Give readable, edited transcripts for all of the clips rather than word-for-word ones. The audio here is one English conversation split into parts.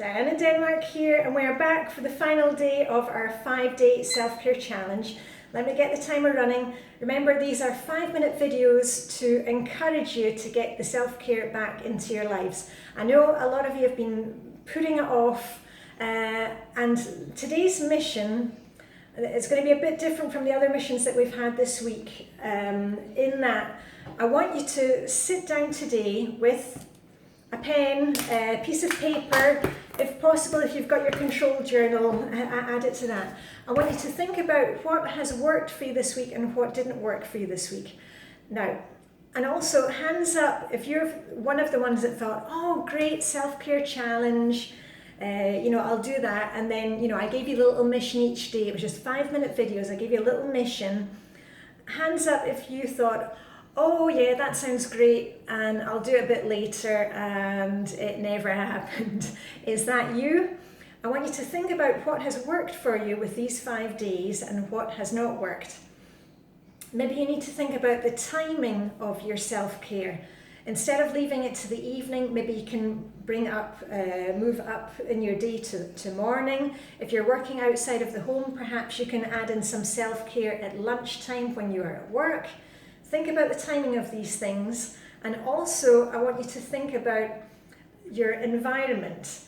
Diane in Denmark here, and we're back for the final day of our 5-day self-care challenge. Let me get the timer running. Remember, these are 5-minute videos to encourage you to get the self-care back into your lives. I know a lot of you have been putting it off, and today's mission is going to be a bit different from the other missions that we've had this week, in that I want you to sit down today with a pen, a piece of paper, if possible, if you've got your control journal, add it to that. I want you to think about what has worked for you this week and what didn't work for you this week. Now, and also hands up if you're one of the ones that thought, oh great, self-care challenge, I'll do that, and then I gave you a little mission each day. It was just 5-minute videos. I gave you a little mission. Hands up if you thought, oh yeah, that sounds great, and I'll do it a bit later, and it never happened. Is that you? I want you to think about what has worked for you with these 5 days and what has not worked. Maybe you need to think about the timing of your self-care. Instead of leaving it to the evening, maybe you can move up in your day to morning. If you're working outside of the home, perhaps you can add in some self-care at lunchtime when you are at work. Think about the timing of these things, and also I want you to think about your environment.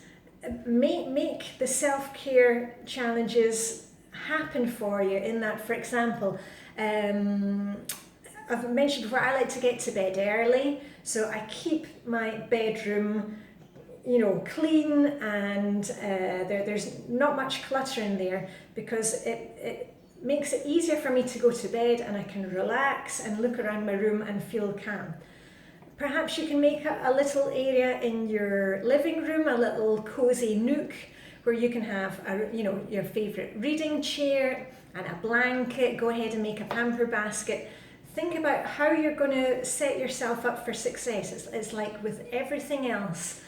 Make the self-care challenges happen for you in that, for example, I've mentioned before, I like to get to bed early, so I keep my bedroom clean, and there's not much clutter in there, because it makes it easier for me to go to bed, and I can relax and look around my room and feel calm. Perhaps you can make a little area in your living room, a little cozy nook where you can have your favorite reading chair and a blanket. Go ahead and make a pamper basket. Think about how you're going to set yourself up for success. It's like with everything else.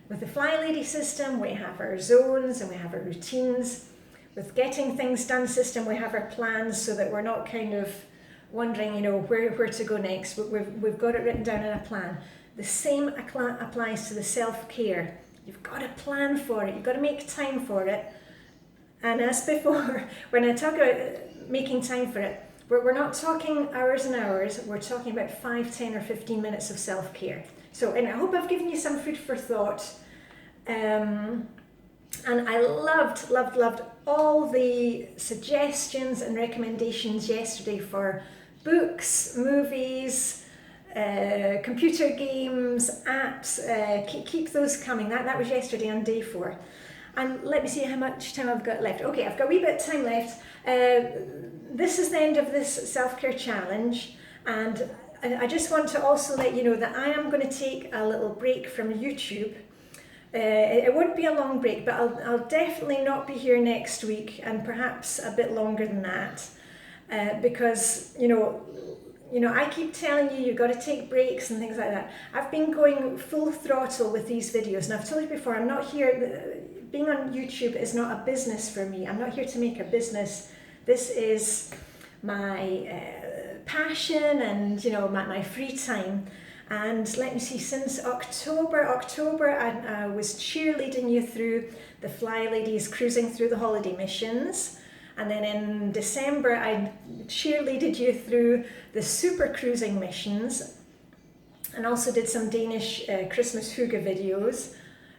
With the Flylady system, we have our zones and we have our routines. With Getting Things Done system, we have our plans so that we're not kind of wondering, where to go next. We've got it written down in a plan. The same applies to the self-care. You've got to plan for it. You've got to make time for it. And as before, when I talk about making time for it, we're not talking hours and hours. We're talking about 5, 10 or 15 minutes of self-care. So, and I hope I've given you some food for thought. And I loved all the suggestions and recommendations yesterday for books, movies, computer games, apps. Keep those coming. That was yesterday on day 4. And let me see how much time I've got left. Okay, I've got a wee bit of time left. This is the end of this self-care challenge, and I just want to also let you know that I am going to take a little break from YouTube. It won't be a long break, but I'll definitely not be here next week, and perhaps a bit longer than that, because I keep telling you, you've got to take breaks and things like that. I've been going full throttle with these videos, and I've told you before, I'm not here, being on YouTube is not a business for me. I'm not here to make a business. This is my passion and my free time. And let me see, since October I was cheerleading you through the Flyladies cruising through the holiday missions. And then in December I cheerleaded you through the super cruising missions, and also did some Danish Christmas hygge videos,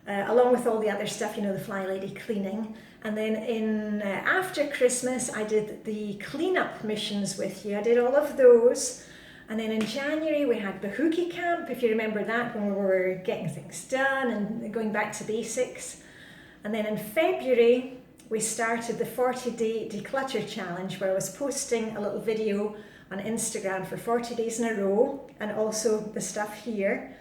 along with all the other stuff, the Flylady cleaning. And then after Christmas I did the cleanup missions with you. I did all of those. And then in January we had Bahookie Camp, if you remember that, when we were getting things done and going back to basics. And then in February we started the 40-day Declutter challenge, where I was posting a little video on Instagram for 40 days in a row, and also the stuff here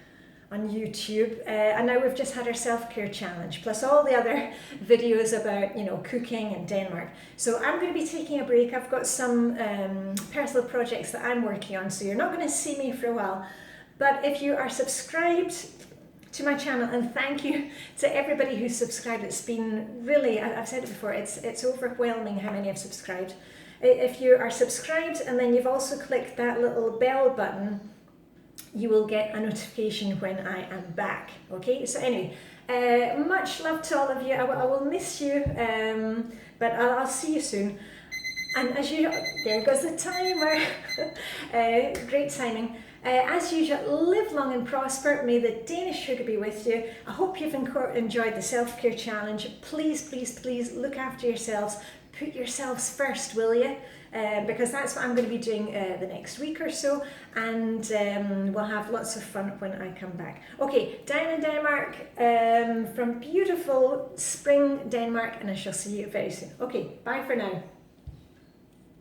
on YouTube. And now we've just had our self-care challenge, plus all the other videos about cooking in Denmark. So I'm going to be taking a break. I've got some personal projects that I'm working on, so you're not going to see me for a while. But if you are subscribed to my channel, and thank you to everybody who's subscribed, it's been really, I've said it before, it's overwhelming how many have subscribed. If you are subscribed and then you've also clicked that little bell button, you will get a notification when I am back. Okay, so anyway, Much love to all of you. I will miss you, but I'll see you soon. And as usual, there goes the timer. Great timing. As usual, live long and prosper. May the Danish sugar be with you. I hope you've enjoyed the self-care challenge. Please, please, please look after yourselves. Put yourselves first, will you? Because that's what I'm going to be doing the next week or so, and we'll have lots of fun when I come back. Okay, Diane in Denmark, from beautiful spring Denmark, and I shall see you very soon. Okay, bye for now.